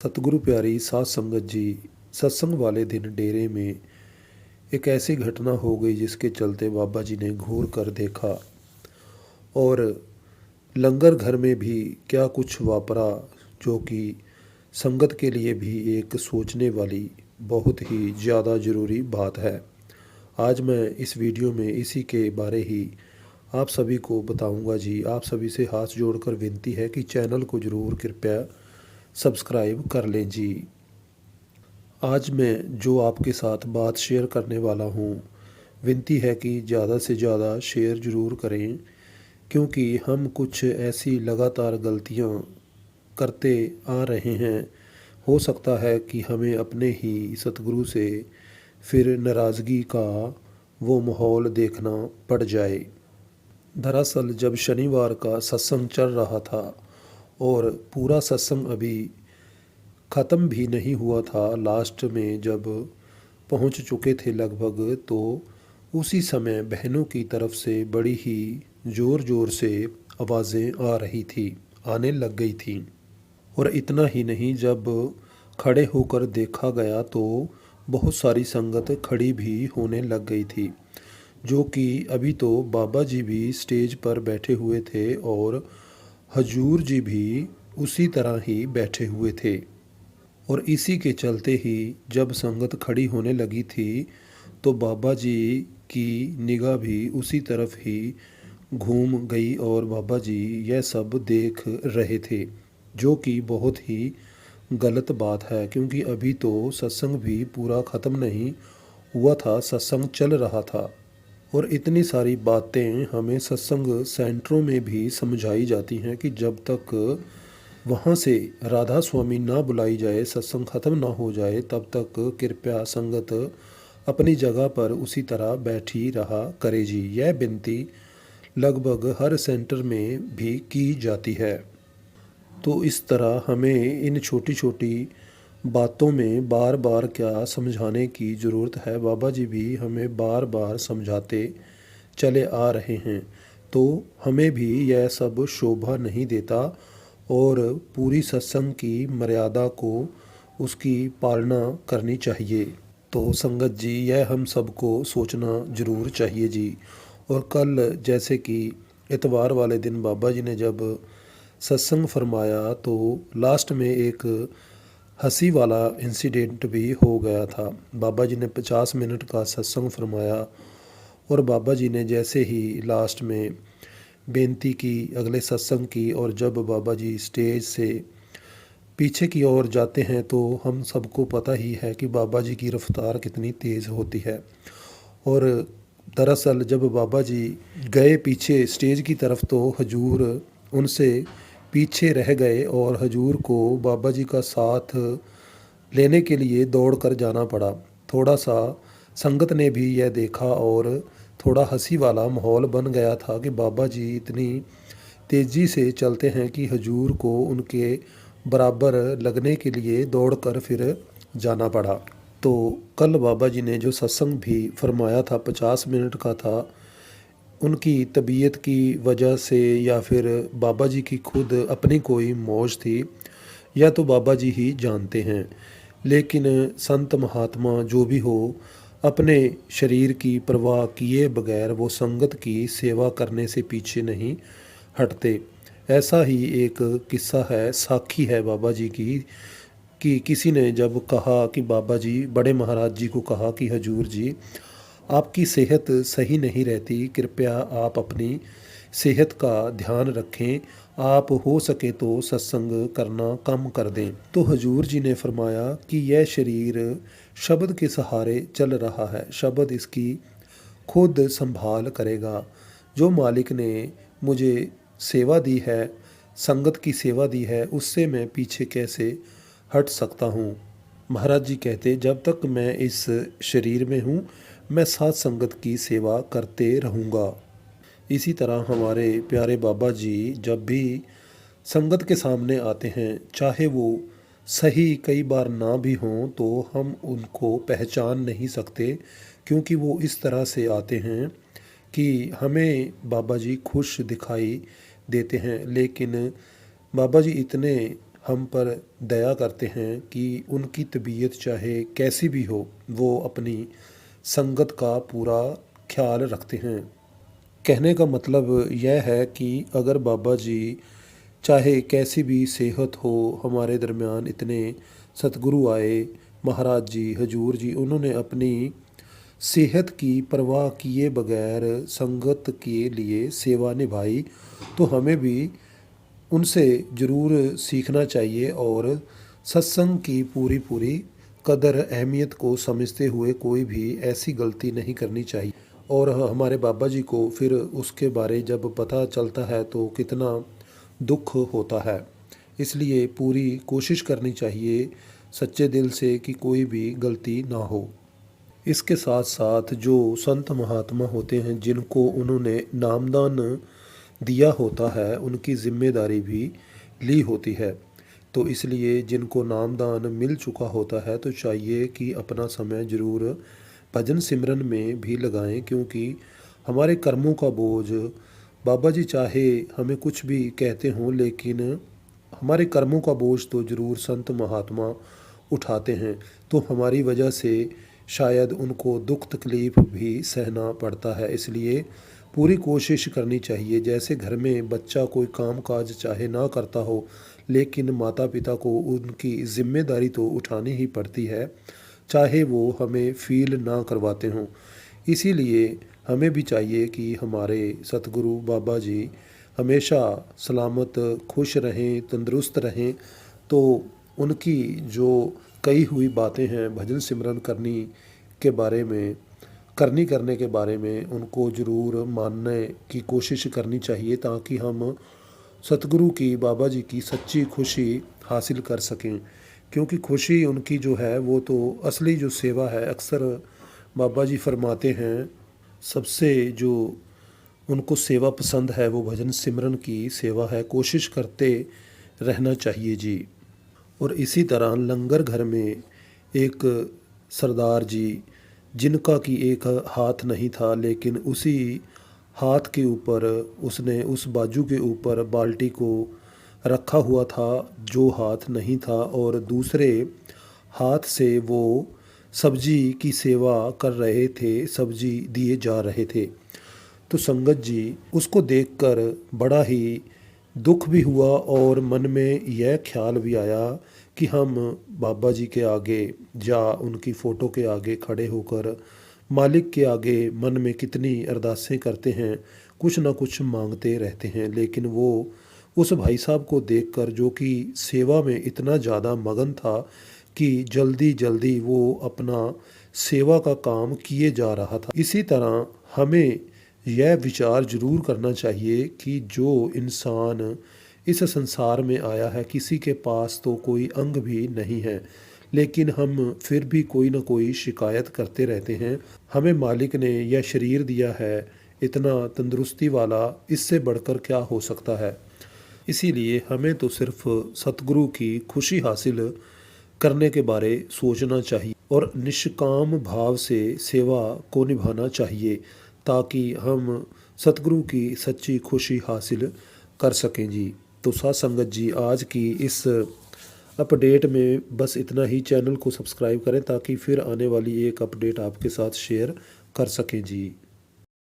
सतगुरु प्यारी साध संगत जी। सत्संग वाले दिन डेरे में एक ऐसी घटना हो गई जिसके चलते बाबा जी ने घूर कर देखा और लंगर घर में भी क्या कुछ वापरा, जो कि संगत के लिए भी एक सोचने वाली बहुत ही ज़्यादा ज़रूरी बात है। आज मैं इस वीडियो में इसी के बारे ही आप सभी को बताऊंगा जी। आप सभी से हाथ जोड़कर विनती है कि चैनल को ज़रूर कृपया सब्सक्राइब कर लें जी। आज मैं जो आपके साथ बात शेयर करने वाला हूँ, विनती है कि ज़्यादा से ज़्यादा शेयर ज़रूर करें, क्योंकि हम कुछ ऐसी लगातार गलतियाँ करते आ रहे हैं। हो सकता है कि हमें अपने ही सतगुरु से फिर नाराज़गी का वो माहौल देखना पड़ जाए। दरअसल जब शनिवार का सत्संग चल रहा था और पूरा सत्संग अभी ख़त्म भी नहीं हुआ था, लास्ट में जब पहुंच चुके थे लगभग, तो उसी समय बहनों की तरफ से बड़ी ही ज़ोर ज़ोर से आवाज़ें आ रही थी, आने लग गई थी। और इतना ही नहीं, जब खड़े होकर देखा गया तो बहुत सारी संगत खड़ी भी होने लग गई थी, जो कि अभी तो बाबा जी भी स्टेज पर बैठे हुए थे और हजूर जी भी उसी तरह ही बैठे हुए थे। और इसी के चलते ही जब संगत खड़ी होने लगी थी तो बाबा जी की निगाह भी उसी तरफ ही घूम गई और बाबा जी यह सब देख रहे थे, जो कि बहुत ही गलत बात है, क्योंकि अभी तो सत्संग भी पूरा ख़त्म नहीं हुआ था, सत्संग चल रहा था। और इतनी सारी बातें हमें सत्संग सेंटरों में भी समझाई जाती हैं कि जब तक वहाँ से राधा स्वामी ना बुलाई जाए, सत्संग ख़त्म ना हो जाए, तब तक कृपया संगत अपनी जगह पर उसी तरह बैठी रहा करे जी। यह विनती लगभग हर सेंटर में भी की जाती है। तो इस तरह हमें इन छोटी छोटी बातों में बार बार क्या समझाने की ज़रूरत है। बाबा जी भी हमें बार बार समझाते चले आ रहे हैं, तो हमें भी यह सब शोभा नहीं देता और पूरी सत्संग की मर्यादा को उसकी पालना करनी चाहिए। तो संगत जी, यह हम सबको सोचना ज़रूर चाहिए जी। और कल जैसे कि इतवार वाले दिन बाबा जी ने जब सत्संग फरमाया तो लास्ट में एक हंसी वाला इंसिडेंट भी हो गया था। बाबा जी ने 50 मिनट का सत्संग फरमाया और बाबा जी ने जैसे ही लास्ट में बेनती की अगले सत्संग की, और जब बाबा जी स्टेज से पीछे की ओर जाते हैं तो हम सबको पता ही है कि बाबा जी की रफ्तार कितनी तेज़ होती है। और दरअसल जब बाबा जी गए पीछे स्टेज की तरफ तो हजूर उनसे पीछे रह गए और हजूर को बाबा जी का साथ लेने के लिए दौड़ कर जाना पड़ा। थोड़ा सा संगत ने भी यह देखा और थोड़ा हंसी वाला माहौल बन गया था कि बाबा जी इतनी तेज़ी से चलते हैं कि हजूर को उनके बराबर लगने के लिए दौड़कर फिर जाना पड़ा। तो कल बाबा जी ने जो सत्संग भी फरमाया था 50 मिनट का था, उनकी तबीयत की वजह से या फिर बाबा जी की खुद अपनी कोई मौज थी, यह तो बाबा जी ही जानते हैं। लेकिन संत महात्मा जो भी हो, अपने शरीर की परवाह किए बगैर वो संगत की सेवा करने से पीछे नहीं हटते। ऐसा ही एक किस्सा है, साखी है बाबा जी की, कि किसी ने जब कहा कि बाबा जी, बड़े महाराज जी को कहा कि हजूर जी, आपकी सेहत सही नहीं रहती, कृपया आप अपनी सेहत का ध्यान रखें, आप हो सके तो सत्संग करना कम कर दें। तो हजूर जी ने फरमाया कि यह शरीर शब्द के सहारे चल रहा है, शब्द इसकी खुद संभाल करेगा। जो मालिक ने मुझे सेवा दी है, संगत की सेवा दी है, उससे मैं पीछे कैसे हट सकता हूँ। महाराज जी कहते, जब तक मैं इस शरीर में हूँ, मैं साथ संगत की सेवा करते रहूँगा। इसी तरह हमारे प्यारे बाबा जी जब भी संगत के सामने आते हैं, चाहे वो सही कई बार ना भी हों, तो हम उनको पहचान नहीं सकते, क्योंकि वो इस तरह से आते हैं कि हमें बाबा जी खुश दिखाई देते हैं। लेकिन बाबा जी इतने हम पर दया करते हैं कि उनकी तबीयत चाहे कैसी भी हो, वो अपनी संगत का पूरा ख्याल रखते हैं। कहने का मतलब यह है कि अगर बाबा जी चाहे कैसी भी सेहत हो, हमारे दरमियान इतने सतगुरु आए, महाराज जी, हजूर जी, उन्होंने अपनी सेहत की परवाह किए बगैर संगत के लिए सेवा निभाई, तो हमें भी उनसे ज़रूर सीखना चाहिए और सत्संग की पूरी पूरी कदर अहमियत को समझते हुए कोई भी ऐसी गलती नहीं करनी चाहिए। और हमारे बाबा जी को फिर उसके बारे जब पता चलता है तो कितना दुख होता है। इसलिए पूरी कोशिश करनी चाहिए सच्चे दिल से कि कोई भी गलती ना हो। इसके साथ साथ जो संत महात्मा होते हैं जिनको उन्होंने नामदान दिया होता है, उनकी जिम्मेदारी भी ली होती है। तो इसलिए जिनको नामदान मिल चुका होता है तो चाहिए कि अपना समय ज़रूर भजन सिमरन में भी लगाएं, क्योंकि हमारे कर्मों का बोझ बाबा जी चाहे हमें कुछ भी कहते हों, लेकिन हमारे कर्मों का बोझ तो ज़रूर संत महात्मा उठाते हैं। तो हमारी वजह से शायद उनको दुख तकलीफ़ भी सहना पड़ता है। इसलिए पूरी कोशिश करनी चाहिए। जैसे घर में बच्चा कोई काम काज चाहे ना करता हो, लेकिन माता पिता को उनकी ज़िम्मेदारी तो उठानी ही पड़ती है, चाहे वो हमें फ़ील ना करवाते हों। इसीलिए हमें भी चाहिए कि हमारे सतगुरु बाबा जी हमेशा सलामत, खुश रहें, तंदुरुस्त रहें। तो उनकी जो कही हुई बातें हैं भजन सिमरन करने के बारे में उनको ज़रूर मानने की कोशिश करनी चाहिए, ताकि हम सतगुरु की, बाबा जी की सच्ची खुशी हासिल कर सकें। क्योंकि खुशी उनकी जो है वो तो असली जो सेवा है, अक्सर बाबा जी फरमाते हैं सबसे जो उनको सेवा पसंद है वो भजन सिमरन की सेवा है, कोशिश करते रहना चाहिए जी। और इसी तरह लंगर घर में एक सरदार जी, जिनका कि एक हाथ नहीं था, लेकिन उसी हाथ के ऊपर उसने उस बाजू के ऊपर बाल्टी को रखा हुआ था जो हाथ नहीं था, और दूसरे हाथ से वो सब्जी की सेवा कर रहे थे, सब्जी दिए जा रहे थे। तो संगत जी उसको देखकर बड़ा ही दुख भी हुआ और मन में यह ख्याल भी आया कि हम बाबा जी के आगे या उनकी फ़ोटो के आगे खड़े होकर मालिक के आगे मन में कितनी अरदासें करते हैं, कुछ ना कुछ मांगते रहते हैं, लेकिन वो उस भाई साहब को देखकर जो कि सेवा में इतना ज़्यादा मगन था कि जल्दी जल्दी वो अपना सेवा का काम किए जा रहा था। इसी तरह हमें यह विचार ज़रूर करना चाहिए कि जो इंसान इस संसार में आया है, किसी के पास तो कोई अंग भी नहीं है, लेकिन हम फिर भी कोई ना कोई शिकायत करते रहते हैं। हमें मालिक ने यह शरीर दिया है इतना तंदुरुस्ती वाला, इससे बढ़कर क्या हो सकता है। इसीलिए हमें तो सिर्फ सतगुरु की खुशी हासिल करने के बारे सोचना चाहिए और निष्काम भाव से सेवा को निभाना चाहिए, ताकि हम सतगुरु की सच्ची खुशी हासिल कर सकें जी। तो साथ संगत जी, आज की इस अपडेट में बस इतना ही। चैनल को सब्सक्राइब करें ताकि फिर आने वाली एक अपडेट आपके साथ शेयर कर सकें जी।